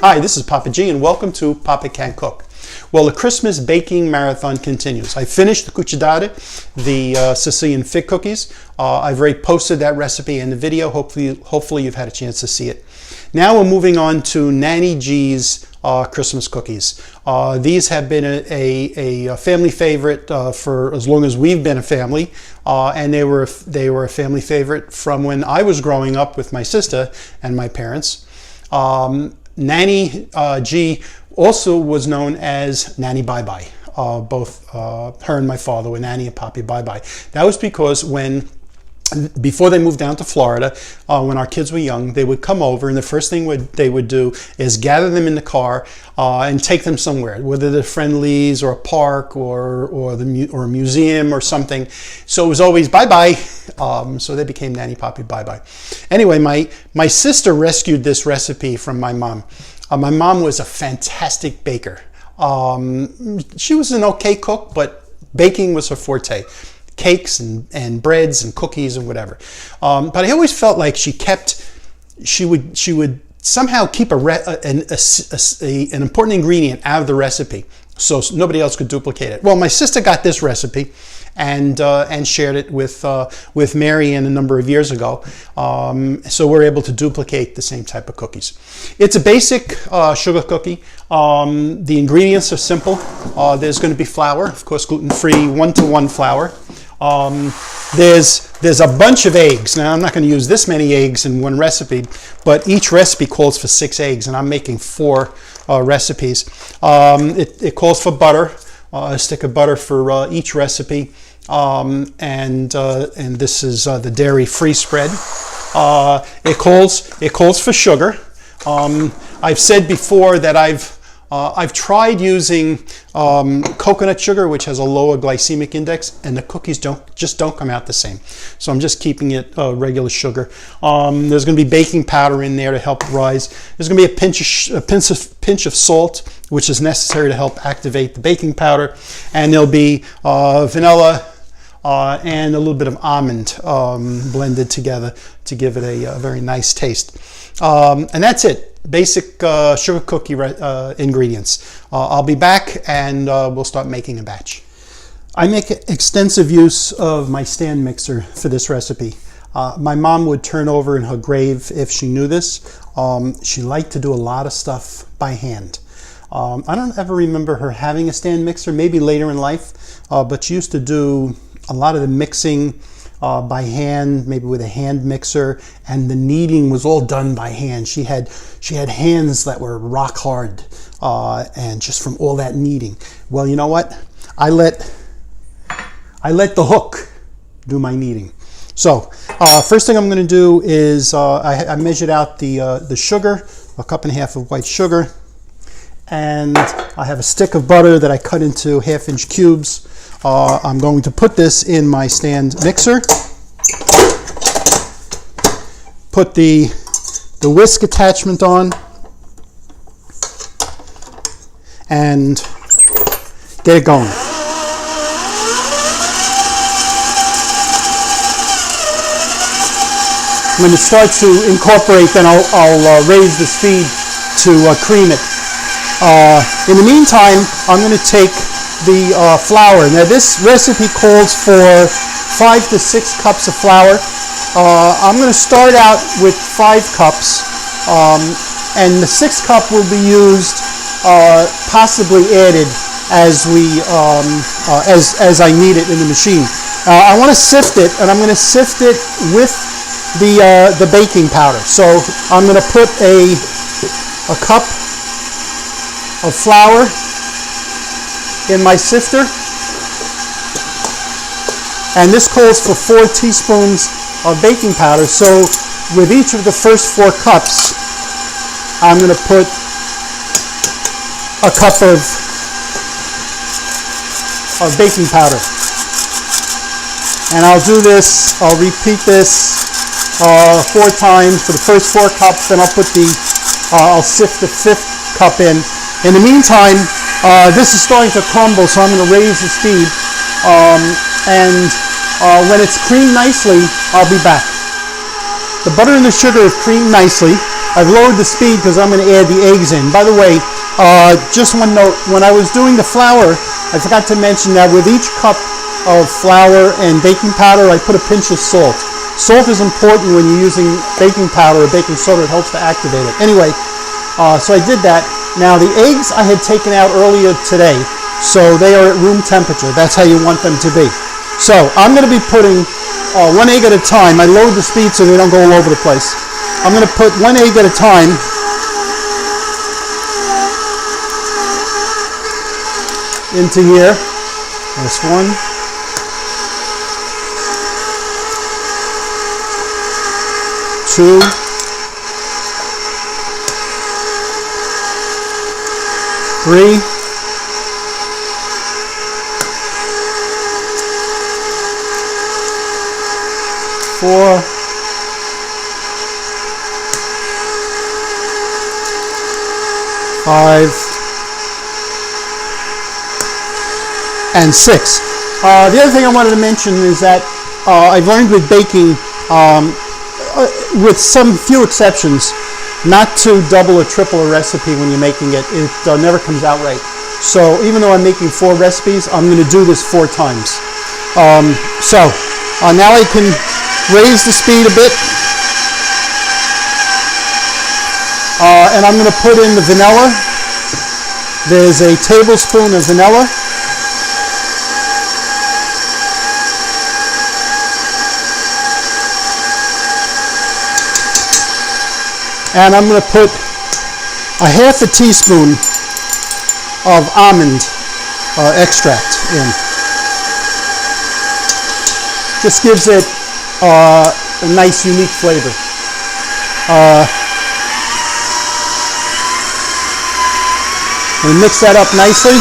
Hi, this is Papa G and welcome to Papa Can Cook. Well, the Christmas baking marathon continues. I finished the cucciadate, the Sicilian fig cookies. I've already posted that recipe in the video. Hopefully you've had a chance to see it. Now we're moving on to NannyG's Christmas cookies. These have been a family favorite for as long as we've been a family, and they were a family favorite from when I was growing up with my sister and my parents. Nanny G also was known as Nanny Bye Bye. Both her and my father were Nanny and Papi Bye Bye. That was because before they moved down to Florida, when our kids were young, they would come over, and the first thing they would do is gather them in the car and take them somewhere, whether they're Friendlies or a park or a museum or something. So it was always bye bye. So they became Nanny Papi Bye Bye. Anyway, my sister rescued this recipe from my mom. My mom was a fantastic baker. She was an okay cook, but baking was her forte. Cakes and breads and cookies and whatever. But I always felt like she would somehow keep an important ingredient out of the recipe so nobody else could duplicate it. Well, my sister got this recipe and shared it with Mary a number of years ago. So we're able to duplicate the same type of cookies. It's a basic sugar cookie. The ingredients are simple. There's going to be flour, of course, gluten-free, 1-to-1 flour. There's a bunch of eggs. Now I'm not going to use this many eggs in one recipe, but each recipe calls for 6 eggs, and I'm making 4 recipes. It calls for butter, a stick of butter for each recipe, and this is the dairy-free spread. It calls for sugar. I've said before that I've tried using coconut sugar, which has a lower glycemic index, and the cookies just don't come out the same. So I'm just keeping it regular sugar. There's going to be baking powder in there to help rise. There's going to be a pinch of salt, which is necessary to help activate the baking powder, and there'll be vanilla and a little bit of almond blended together to give it a very nice taste. And that's it. Basic sugar cookie ingredients. I'll be back and we'll start making a batch. I make extensive use of my stand mixer for this recipe. My mom would turn over in her grave if she knew this. She liked to do a lot of stuff by hand. I don't ever remember her having a stand mixer, maybe later in life, but she used to do a lot of the mixing by hand, maybe with a hand mixer, and the kneading was all done by hand. She had hands that were rock hard, and just from all that kneading. Well, you know what? I let the hook do my kneading. So first thing I'm going to do is I measured out the sugar, 1.5 cups of white sugar, and I have a stick of butter that I cut into 1/2-inch cubes. I'm going to put this in my stand mixer, put the whisk attachment on, and get it going. When it starts to incorporate, then I'll raise the speed to cream it. In the meantime, I'm going to take the flour. Now this recipe calls for 5 to 6 cups of flour. I'm going to start out with 5 cups, and the 6th cup will be used, possibly added as I knead it in the machine. I want to sift it, and I'm going to sift it with the baking powder. So I'm going to put a cup of flour in my sifter, and this calls for 4 teaspoons of baking powder. So with each of the first 4 cups, I'm going to put a cup of baking powder. And I'll do this, I'll repeat this 4 times for the first 4 cups, then I'll put I'll sift the 5th cup in. In the meantime, this is starting to crumble, so I'm going to raise the speed. When it's creamed nicely, I'll be back. The butter and the sugar have creamed nicely. I've lowered the speed because I'm going to add the eggs in. By the way, just one note, when I was doing the flour, I forgot to mention that with each cup of flour and baking powder, I put a pinch of salt. Salt is important when you're using baking powder or baking soda. It helps to activate it. Anyway, so I did that. Now the eggs I had taken out earlier today, so they are at room temperature. That's how you want them to be. So I'm going to be putting 1 egg at a time. I lowered the speed so they don't go all over the place. I'm going to put 1 egg at a time. Into here. This one. Two. 3. 4. 5. And 6. The other thing I wanted to mention is that I've learned with baking, with some few exceptions, not to double or triple a recipe when you're making it. It never comes out right. So even though I'm making 4 recipes, I'm going to do this 4 times. Now I can raise the speed a bit. And I'm going to put in the vanilla. There's a tablespoon of vanilla. And I'm going to put a half a teaspoon of almond extract in. Just gives it a nice, unique flavor. And mix that up nicely.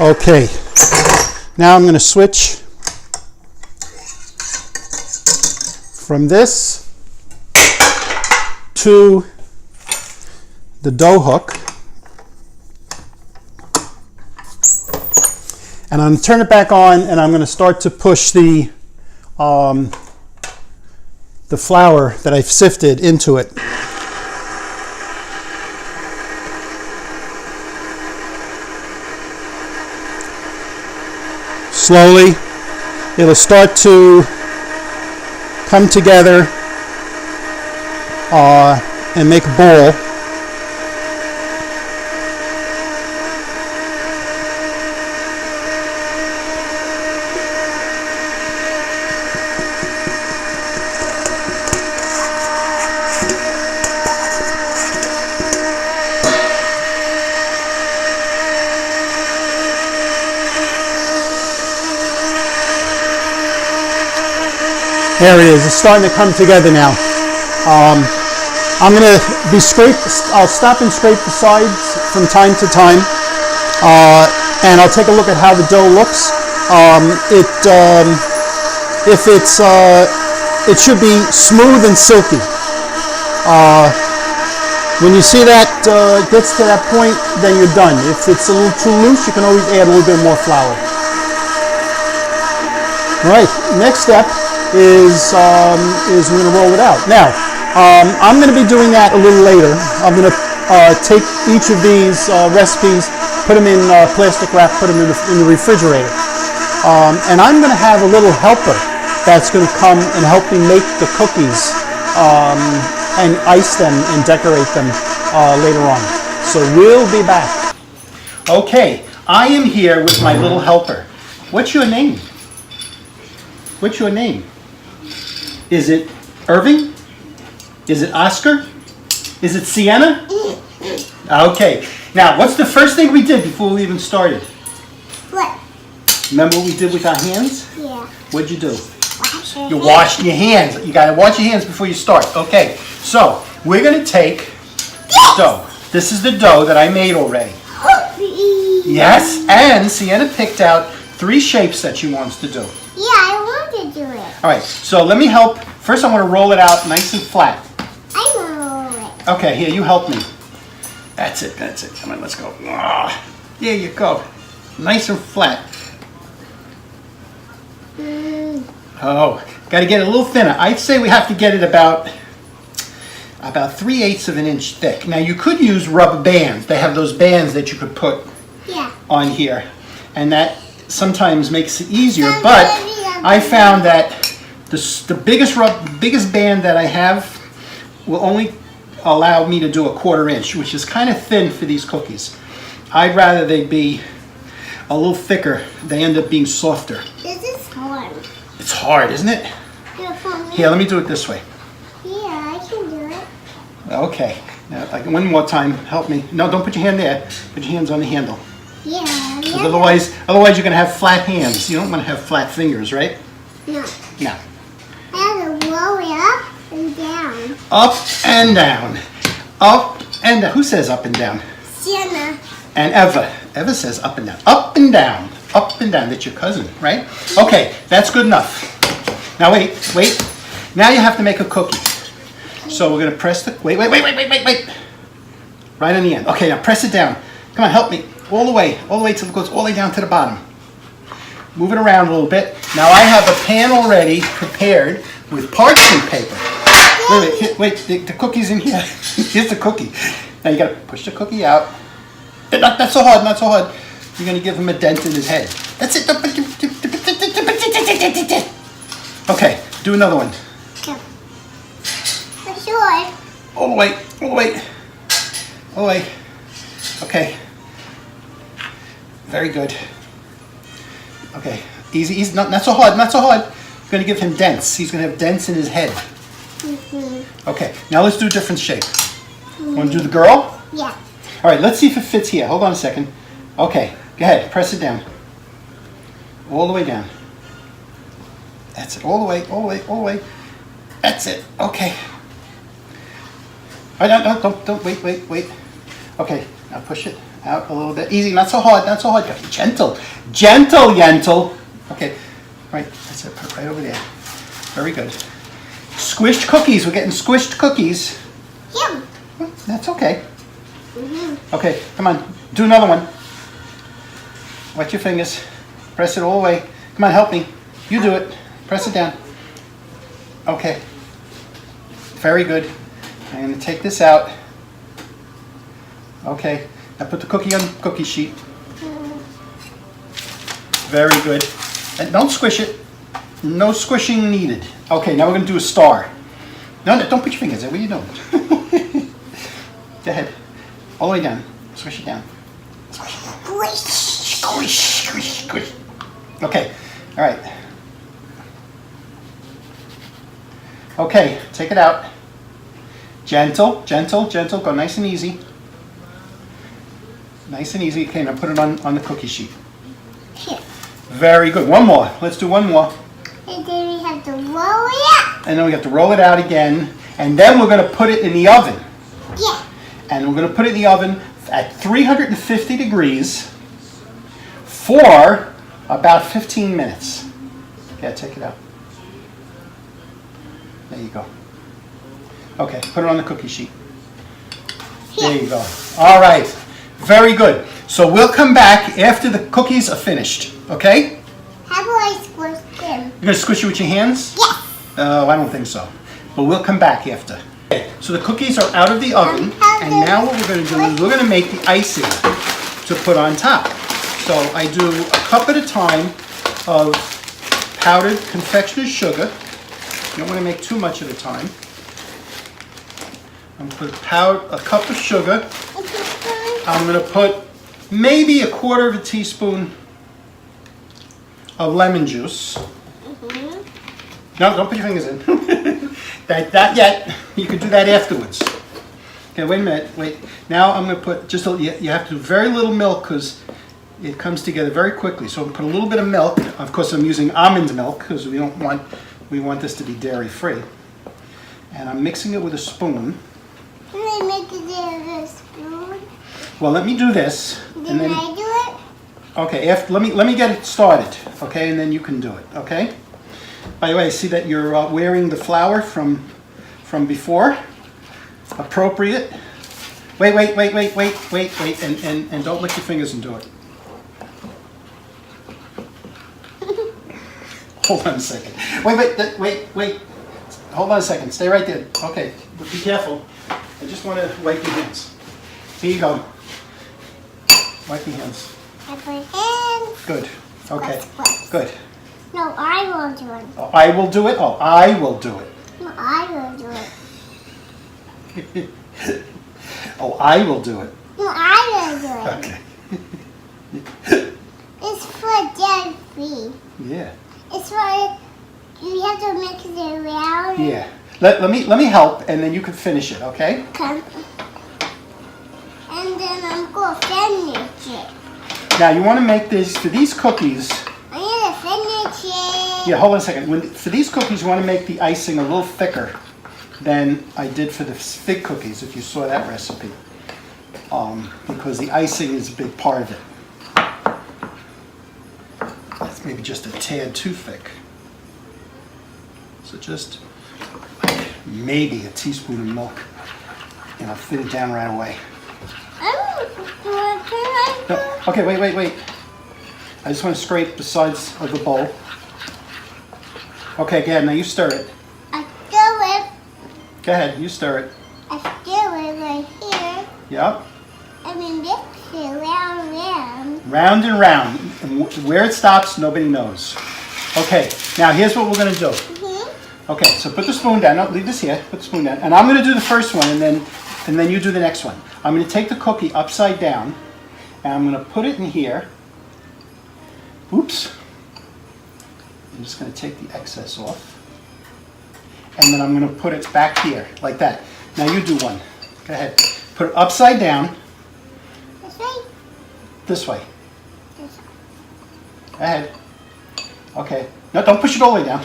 Okay, now I'm going to switch from this to the dough hook, and I'm going to turn it back on, and I'm going to start to push the flour that I've sifted into it. Slowly, it'll start to come together and make a ball. There it is. It's starting to come together now. I'm going to I'll stop and scrape the sides from time to time, and I'll take a look at how the dough looks. It should be smooth and silky. When you see that gets to that point, then you're done. If it's a little too loose, you can always add a little bit more flour. All right. Next step is we're going to roll it out. Now, I'm going to be doing that a little later. I'm going to take each of these recipes, put them in plastic wrap, put them in the refrigerator. And I'm going to have a little helper that's going to come and help me make the cookies and ice them and decorate them later on. So we'll be back. Okay, I am here with my little helper. What's your name? What's your name? Is it Irving? Is it Oscar? Is it Sienna? Okay. Now, what's the first thing we did before we even started? What? Remember what we did with our hands? Yeah. What'd you do? You wash your hands. You got to wash your hands before you start. Okay, so we're going to take dough. This is the dough that I made already. Yes, and Sienna picked out 3 shapes that she wants to do. Yeah, I want to do it. All right, so let me help. First, I want to roll it out nice and flat. I want to roll it. Okay, here, you help me. That's it, that's it. Come on, let's go. There you go. Nice and flat. Oh, got to get it a little thinner. I'd say we have to get it about 3/8 of an inch thick. Now, you could use rubber bands. They have those bands that you could put on here, and that sometimes makes it easier. But I found that the biggest band that I have will only allow me to do a 1/4 inch, which is kind of thin for these cookies. I'd rather they be a little thicker. They end up being softer. This is hard. It's hard, isn't it? Here, let me do it this way. Yeah, I can do it. Okay. Now, like one more time. Help me. No, don't put your hand there. Put your hands on the handle. Yeah. Otherwise you're going to have flat hands. You don't want to have flat fingers, right? No. No. I have to roll it up and down. Up and down. Up and down. Who says up and down? Sienna. And Eva. Eva says up and down. Up and down. Up and down. That's your cousin, right? Okay, that's good enough. Now wait. Now you have to make a cookie. So we're going to press the... Wait. Right on the end. Okay, now press it down. Come on, help me. All the way till it goes all the way down to the bottom. Move it around a little bit. Now I have a pan already prepared with parchment paper. Wait, the cookie's in here. Here's the cookie. Now you got to push the cookie out. Not so hard. You're going to give him a dent in his head. That's it. Okay, do another one. Sure. All the way. Okay. Very good. Okay, easy. Not so hard. You're going to give him dents. He's going to have dents in his head. Okay, now let's do a different shape. Want to do the girl? Yeah. All right, let's see if it fits here. Hold on a second. Okay, go ahead. Press it down. All the way down. That's it. All the way. That's it. Okay. All right, no, don't. Wait. Okay, now push it out a little bit. Easy, not so hard. Gentle, Yentl. Okay, right, that's it. Put it right over there. Very good. Squished cookies. We're getting squished cookies. Yeah. That's okay. Okay, come on. Do another one. Wet your fingers. Press it all the way. Come on, help me. You do it. Press it down. Okay. Very good. I'm going to take this out. Okay. Now put the cookie on the cookie sheet. Very good. And don't squish it. No squishing needed. Okay, now we're going to do a star. No, don't put your fingers there. What are you doing? Go ahead. All the way down. Squish it down. Squish. Okay. All right. Okay, take it out. Gentle. Go nice and easy. Okay, now put it on the cookie sheet. Here. Very good. One more. Let's do one more. And then we have to roll it up. And then we have to roll it out again. And then we're going to put it in the oven. Yeah. And we're going to put it in the oven at 350 degrees for about 15 minutes. Okay, take it out. There you go. Okay, put it on the cookie sheet. There you go. All right. Very good. So we'll come back after the cookies are finished. Okay? How do I squish them? You're going to squish it with your hands? Yes. Oh, I don't think so. But we'll come back after. Okay, so the cookies are out of the oven. And now what we're going to do is we're going to make the icing to put on top. So I do a cup at a time of powdered confectioner's sugar. You don't want to make too much at a time. I'm going to put a cup of sugar. I'm going to put maybe 1/4 teaspoon of lemon juice. No, don't put your fingers in. That yet. You can do that afterwards. Okay, wait a minute. Wait. Now I'm going to put just you have to do very little milk because it comes together very quickly. So I'm going to put a little bit of milk. Of course, I'm using almond milk because we don't want We want this to be dairy-free. And I'm mixing it with a spoon. Can I make it with a spoon? Well, let me do this. Then I do it? Okay, let me get it started, okay, and then you can do it, okay? By the way, I see that you're wearing the flour from before. Appropriate. Wait, and don't lick your fingers and do it. Hold on a second. Wait. Hold on a second. Stay right there. Okay, but be careful. I just want to wipe your hands. Here you go. Wipe your hands. Wipe my hands. Good. Okay. Squeeze. Good. No, I will do it. Oh, I will do it? Oh, I will do it. No, I will do it. Oh, I will do it. No, I will do it. Okay. It's for dairy-free. Yeah. It's for, you have to mix it around. Yeah. Let me help, and then you can finish it, okay? Come. And then I'm going to finish it. Now, you want to make this, for these cookies, I'm going to finish it. yeah, hold on a second. For these cookies, you want to make the icing a little thicker than I did for the fig cookies, if you saw that recipe. Because the icing is a big part of it. That's maybe just a tad too thick. So just maybe a teaspoon of milk, and I'll fit it down right away. No, okay, wait. I just want to scrape the sides of the bowl. Okay, again, now you stir it. I do it. Go ahead, you stir it. I do it right here. Yep. I mean, mix it round. Round and round. And where it stops, nobody knows. Okay, now here's what we're going to do. Okay, so put the spoon down. No, leave this here. Put the spoon down. And I'm going to do the first one, and then you do the next one. I'm going to take the cookie upside down, and I'm going to put it in here. Oops. I'm just going to take the excess off. And then I'm going to put it back here, like that. Now you do one. Go ahead. Put it upside down. This way. This way. This way. Go ahead. Okay. No, don't push it all the way down.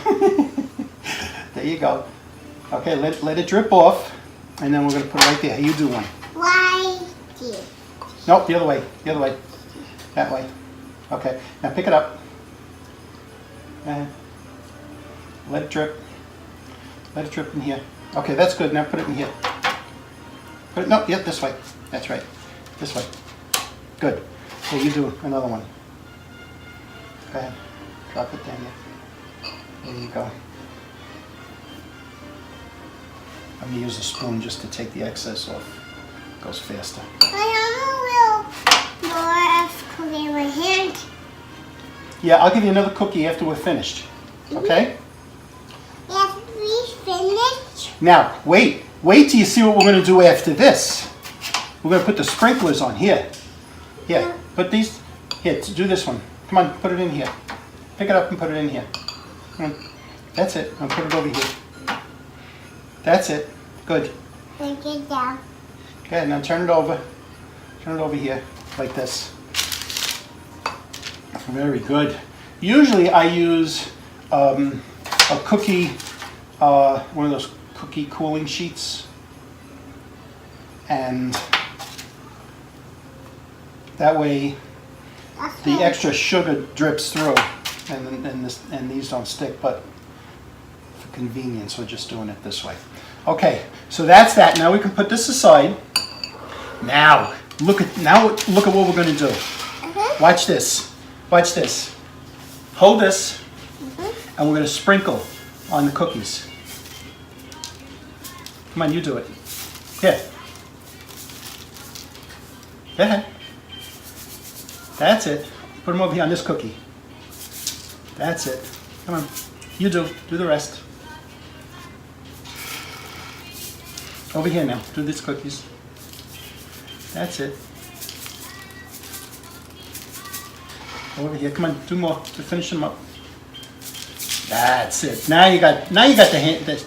There you go. Okay, let it drip off, and then we're going to put it right there. You do one. Why did? Nope, the other way. The other way. That way. Okay. Now pick it up. Go ahead. Let it drip. Let it drip in here. Okay, that's good. Now put it in here. Put it, no, yeah, this way. That's right. This way. Good. Okay, you do another one. Go ahead. Drop it down here. There you go. I'm going to use a spoon just to take the excess off. It goes faster. I have a little more of cookie in my hand. Yeah, I'll give you another cookie after we're finished. Okay? After we finish, Now, wait till you see what we're going to do after this. We're going to put the sprinklers on here. Here, put these, here, do this one. Come on, put it in here. Pick it up and put it in here. Come on. That's it. I'll put it over here. That's it. Good. take it down. Okay, now turn it over. Turn it over here, like this. Very good. Usually I use a cookie, one of those cookie cooling sheets. And that way the extra sugar drips through and these don't stick, but for convenience we're just doing it this way. Okay, so that's that. Now we can put this aside. Now look at what we're going to do. Watch this. Watch this. Hold this, and we're going to sprinkle on the cookies. Come on, you do it. Here. Go ahead. That's it. Put them over here on this cookie. That's it. Come on. You do. Do the rest. Over here now. Do these cookies. That's it. Over here. Come on. Do more to finish them up. That's it. Now you got the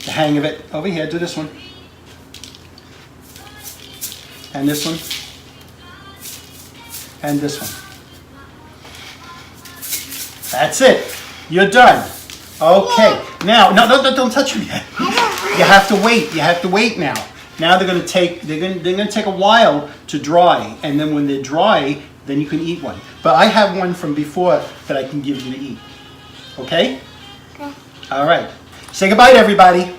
hang of it. Over here. Do this one. And this one. And this one. That's it. You're done. Okay. Now, no, don't touch them yet. You have to wait. You have to wait now. Now they're gonna take a while to dry, and then when they're dry, then you can eat one. But I have one from before that I can give you to eat. Okay? Okay. All right. Say goodbye to everybody.